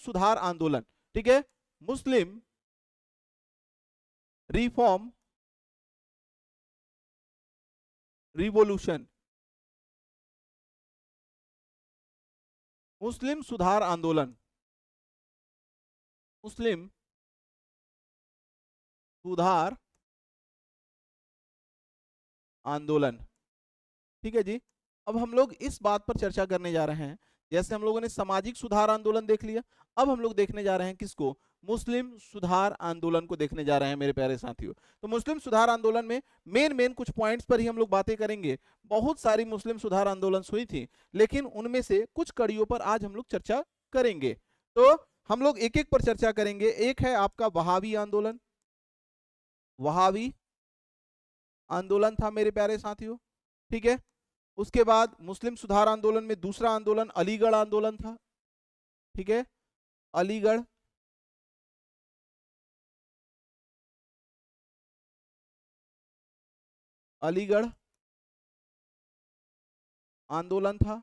सुधार आंदोलन, ठीक है, मुस्लिम रिफॉर्म रिवॉल्यूशन, मुस्लिम सुधार आंदोलन, मुस्लिम सुधार आंदोलन, ठीक है जी। अब हम लोग इस बात पर चर्चा करने जा रहे हैं, जैसे हम लोगों ने सामाजिक सुधार आंदोलन देख लिया, अब हम लोग देखने जा रहे हैं किसको, मुस्लिम सुधार आंदोलन को देखने जा रहे हैं मेरे प्यारे साथियों। तो मुस्लिम सुधार आंदोलन में मेन कुछ पॉइंट्स पर ही हम लोग बातें करेंगे। बहुत सारी मुस्लिम सुधार आंदोलन हुई थी, लेकिन उनमें से कुछ कड़ियों पर आज हम लोग चर्चा करेंगे। तो हम लोग एक एक पर चर्चा करेंगे। एक है आपका वहाबी आंदोलन, वहाबी आंदोलन था मेरे प्यारे साथियों, ठीक है। उसके बाद मुस्लिम सुधार आंदोलन में दूसरा आंदोलन अलीगढ़ आंदोलन था, ठीक है, अलीगढ़ अलीगढ़ आंदोलन था।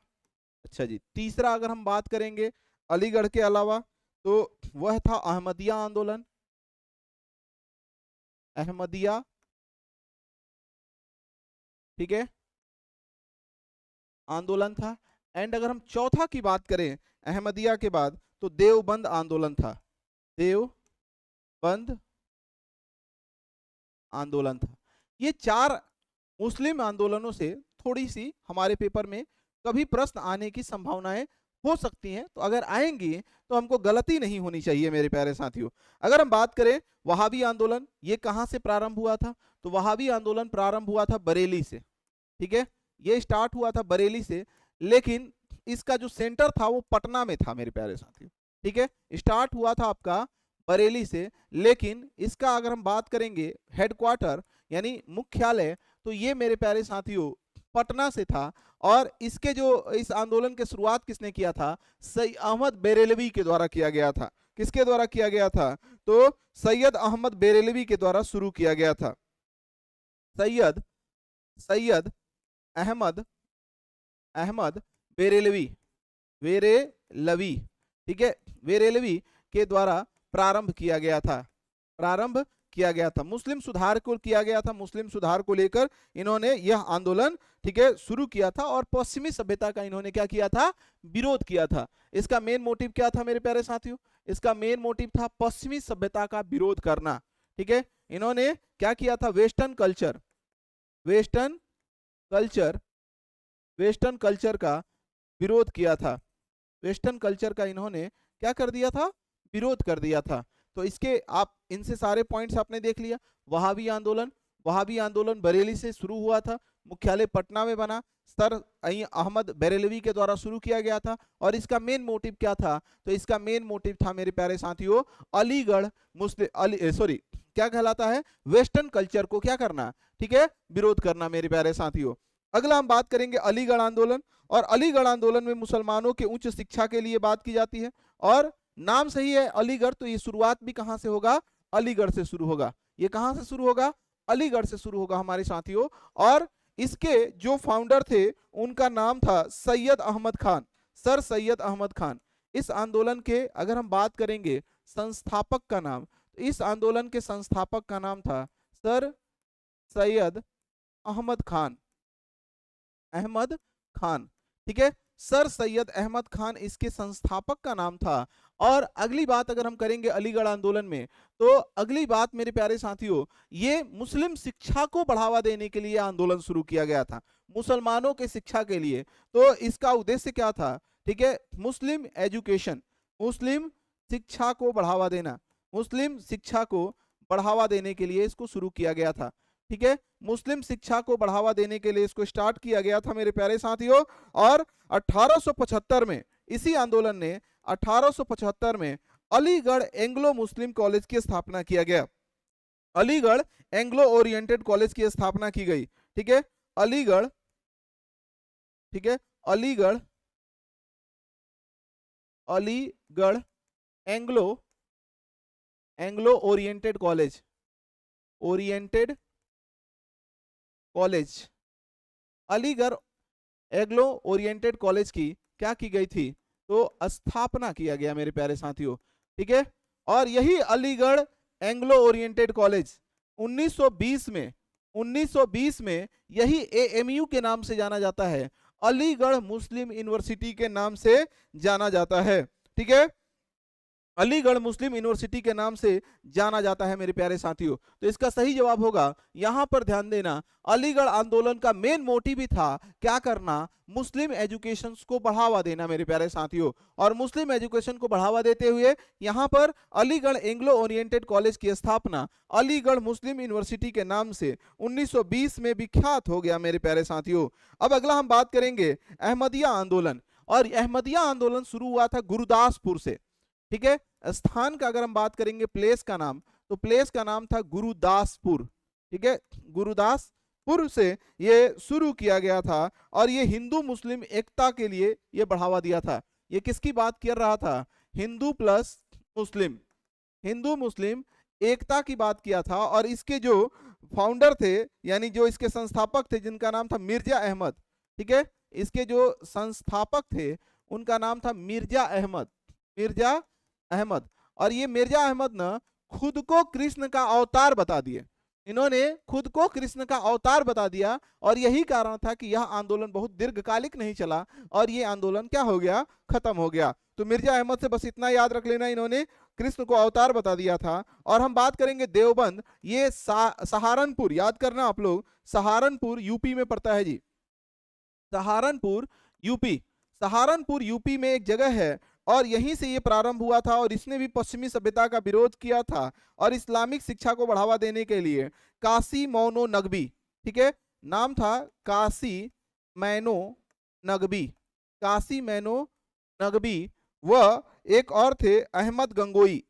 अच्छा जी, तीसरा अगर हम बात करेंगे अलीगढ़ के अलावा, तो वह था अहमदिया आंदोलन, अहमदिया, ठीक है, आंदोलन था। एंड अगर हम चौथा की बात करें अहमदिया के बाद, तो देवबंद आंदोलन था, देवबंद आंदोलन था। ये चार मुस्लिम आंदोलनों से थोड़ी सी हमारे पेपर में कभी प्रश्न आने की संभावनाएं हो सकती हैं, तो अगर आएंगी तो हमको गलती नहीं होनी चाहिए मेरे प्यारे साथियों। अगर हम बात करें वहाबी आंदोलन, ये कहां से प्रारंभ हुआ था, तो वहाबी आंदोलन प्रारंभ हुआ था बरेली से, ठीक है, ये स्टार्ट हुआ था बरेली से, लेकिन इसका जो सेंटर था वो पटना में था मेरे प्यारे साथियों, ठीक है। स्टार्ट हुआ था आपका बरेली से, लेकिन इसका अगर हम बात करेंगे हेडक्वार्टर यानी मुख्यालय, तो ये मेरे प्यारे साथियों पटना से था। और इसके जो इस आंदोलन की शुरुआत किसने किया था, सैयद अहमद बेरेलवी के द्वारा किया गया था। किसके द्वारा किया गया था, तो सैयद अहमद बेरेलवी के द्वारा शुरू किया गया था। सैयद अहमद बेरेलवी, ठीक है, बेरेलवी के द्वारा प्रारंभ किया गया था। मुस्लिम सुधार को किया गया था, मुस्लिम सुधार को लेकर इन्होंने यह आंदोलन, ठीक है, शुरू किया था। और पश्चिमी सभ्यता का इन्होंने क्या किया था, विरोध किया था। इसका मेन मोटिव क्या था मेरे प्यारे साथियों, इसका मेन मोटिव था पश्चिमी सभ्यता का विरोध करना, ठीक है। इन्होंने क्या किया था, वेस्टर्न कल्चर का विरोध किया था। वेस्टर्न कल्चर का इन्होंने क्या कर दिया था, विरोध कर दिया था। तो इसके आप इनसे सारे पॉइंट्स आपने देख लिया। वहाबी आंदोलन बरेली से शुरू हुआ था, मुख्यालय पटना में बना, सर अहमद बेरेलवी के द्वारा शुरू किया गया था। और इसका मेन मोटिव क्या था, तो इसका मेन मोटिव था मेरे प्यारे साथियों अलीगढ़ क्या कहलाता है, वेस्टर्न कल्चर को क्या करना, ठीक है, विरोध करना मेरे प्यारे साथियों। अगला हम बात करेंगे अलीगढ़ आंदोलन। और अलीगढ़ आंदोलन में मुसलमानों के उच्च शिक्षा के लिए बात की जाती है। और नाम सही है अलीगढ़, तो ये शुरुआत भी कहां से होगा, अलीगढ़ से शुरू होगा। ये कहां से शुरू होगा, अलीगढ़ से शुरू होगा हमारे साथियों। और इसके जो फाउंडर थे उनका नाम था सैयद अहमद खान, सर सैयद अहमद खान। इस आंदोलन के अगर हम बात करेंगे संस्थापक का नाम, तो इस आंदोलन के संस्थापक का नाम था सर सैयद अहमद खान, ठीक है, सर सैयद अहमद खान इसके संस्थापक का नाम था। और अगली बात अगर हम करेंगे अलीगढ़ आंदोलन में, तो अगली बात मेरे प्यारे साथियों, ये मुस्लिम शिक्षा को बढ़ावा देने के लिए आंदोलन शुरू किया गया था, मुसलमानों के शिक्षा के लिए। तो इसका उद्देश्य क्या था, ठीक है, मुस्लिम एजुकेशन, मुस्लिम शिक्षा को बढ़ावा देना, मुस्लिम शिक्षा को बढ़ावा देने के लिए इसको शुरू किया गया था, ठीक है। मुस्लिम शिक्षा को बढ़ावा देने के लिए इसको स्टार्ट किया गया था मेरे प्यारे साथियों। और 1875 में इसी आंदोलन ने 1875 में अलीगढ़ एंग्लो मुस्लिम कॉलेज की स्थापना किया गया, अलीगढ़ एंग्लो ओरिएंटेड कॉलेज की स्थापना की गई, ठीक है, अलीगढ़, ठीक है, Aligarh Anglo oriented college, Aligarh Anglo oriented college की क्या की गई थी, तो स्थापना किया गया मेरे प्यारे साथियों, ठीक है। और यही अलीगढ़ एंग्लो ओरिएंटेड कॉलेज 1920 में यही एएमयू के नाम से जाना जाता है, अलीगढ़ मुस्लिम यूनिवर्सिटी के नाम से जाना जाता है, ठीक है। अलीगढ़ मुस्लिम यूनिवर्सिटी के नाम से जाना जाता है मेरे प्यारे साथियों। तो इसका सही जवाब होगा, यहां पर ध्यान देना, अलीगढ़ आंदोलन का मेन मोटिव भी था क्या करना, मुस्लिम एजुकेशन को बढ़ावा देना मेरे प्यारे साथियों। और मुस्लिम एजुकेशन को बढ़ावा देते हुए यहां पर अलीगढ़ एंग्लो ओरिएंटेड कॉलेज की स्थापना अलीगढ़ मुस्लिम यूनिवर्सिटी के नाम से 1920 में विख्यात हो गया मेरे प्यारे साथियों। अब अगला हम बात करेंगे अहमदिया आंदोलन। और अहमदिया आंदोलन शुरू हुआ था गुरुदासपुर से, ठीक है। स्थान का अगर हम बात करेंगे, प्लेस का नाम, तो प्लेस का नाम था गुरुदासपुर, ठीक है। गुरुदासपुर से ये शुरू किया गया था और ये हिंदू मुस्लिम एकता के लिए ये बढ़ावा दिया था। ये किसकी बात कर रहा था, हिंदू प्लस मुस्लिम, हिंदू मुस्लिम एकता की बात किया था। और इसके जो फाउंडर थे यानी जो इसके संस्थापक थे जिनका नाम था मिर्जा अहमद, ठीक है। इसके जो संस्थापक थे उनका नाम था मिर्जा अहमद, मिर्जा अहमद। और ये मिर्जा अहमद ना खुद को कृष्ण का अवतार बता दिए, इन्होंने खुद को कृष्ण का अवतार बता दिया। और यही कारण था कि यह आंदोलन बहुत दीर्घकालिक नहीं चला और ये आंदोलन क्या हो गया, खत्म हो गया। तो मिर्जा अहमद से बस इतना याद रख लेना, इन्होंने कृष्ण को अवतार बता दिया था। और हम बात करेंगे देवबंद, ये सहारनपुर, याद करना आप लोग, सहारनपुर यूपी में पड़ता है जी, सहारनपुर यूपी, सहारनपुर यूपी में एक जगह है और यहीं से ये प्रारंभ हुआ था। और इसने भी पश्चिमी सभ्यता का विरोध किया था और इस्लामिक शिक्षा को बढ़ावा देने के लिए काशी मोनो नगबी, ठीक है, नाम था काशी मैनो नगबी, काशी मैनो नगबी। वह एक और थे अहमद गंगोई,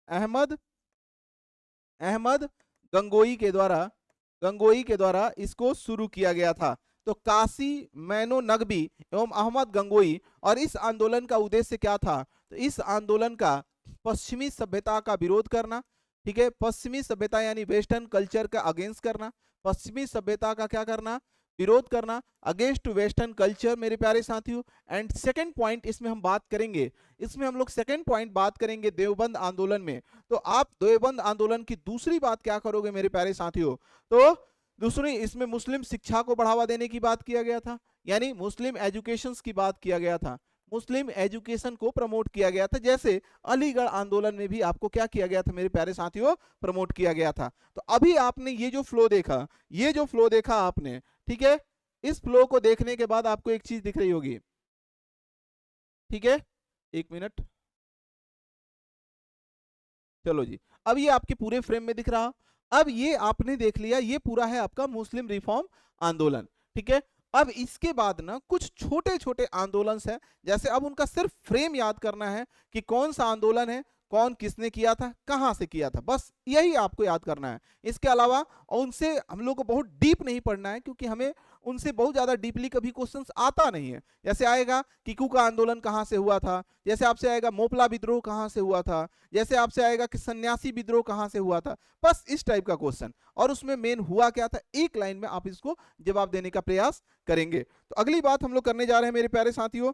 अहमद गंगोई के द्वारा इसको शुरू किया गया था। तो काशी मैनो नगबी एवं अहमद गंगोई। और इस आंदोलन का उद्देश्य क्या था, तो इस आंदोलन का पश्चिमी सभ्यता का विरोध करना, ठीक है, पश्चिमी सभ्यता यानी वेस्टर्न कल्चर का अगेंस्ट करना, पश्चिमी सभ्यता का क्या करना, विरोध करना, अगेंस्ट वेस्टर्न कल्चर मेरे प्यारे साथियों। एंड सेकंड पॉइंट इसमें हम बात करेंगे, इसमें हम लोग सेकंड पॉइंट बात करेंगे देवबंद आंदोलन में। तो आप देवबंद आंदोलन की दूसरी बात क्या करोगे मेरे प्यारे साथियों, तो दूसरी इसमें मुस्लिम शिक्षा को बढ़ावा देने की बात किया गया था, यानी मुस्लिम एजुकेशन की बात किया गया था, मुस्लिम एजुकेशन को प्रमोट किया गया था। जैसे अलीगढ़ आंदोलन में भी आपको क्या किया गया था मेरे प्यारे साथियों, प्रमोट किया गया था। तो अभी आपने ये जो फ्लो देखा, ये जो फ्लो देखा आपने, ठीक है, इस फ्लो को देखने के बाद आपको एक चीज दिख रही होगी, ठीक है, एक मिनट, चलो जी, अब ये आपके पूरे फ्रेम में दिख रहा। अब ये आपने देख लिया, ये पूरा है आपका मुस्लिम रिफॉर्म आंदोलन, ठीक है। अब इसके बाद ना कुछ छोटे छोटे आंदोलन है, जैसे अब उनका सिर्फ फ्रेम याद करना है कि कौन सा आंदोलन है, कौन किसने किया था, कहां से किया था, बस यही आपको याद करना है। इसके अलावा उनसे हम लोग को बहुत डीप नहीं पढ़ना है, क्योंकि हमें उनसे बहुत ज्यादा डीपली कभी क्वेश्चंस आता नहीं है। जैसे आएगा किकू का आंदोलन कहां से हुआ था, जैसे आपसे आएगा मोपला विद्रोह कहां से हुआ था, जैसे आपसे आएगा कि सन्यासी विद्रोह कहां से हुआ था, बस इस टाइप का क्वेश्चन। और उसमें मेन हुआ क्या था, एक लाइन में आप इसको जवाब देने का प्रयास करेंगे। तो अगली बात हम लोग करने जा रहे हैं मेरे प्यारे साथियों,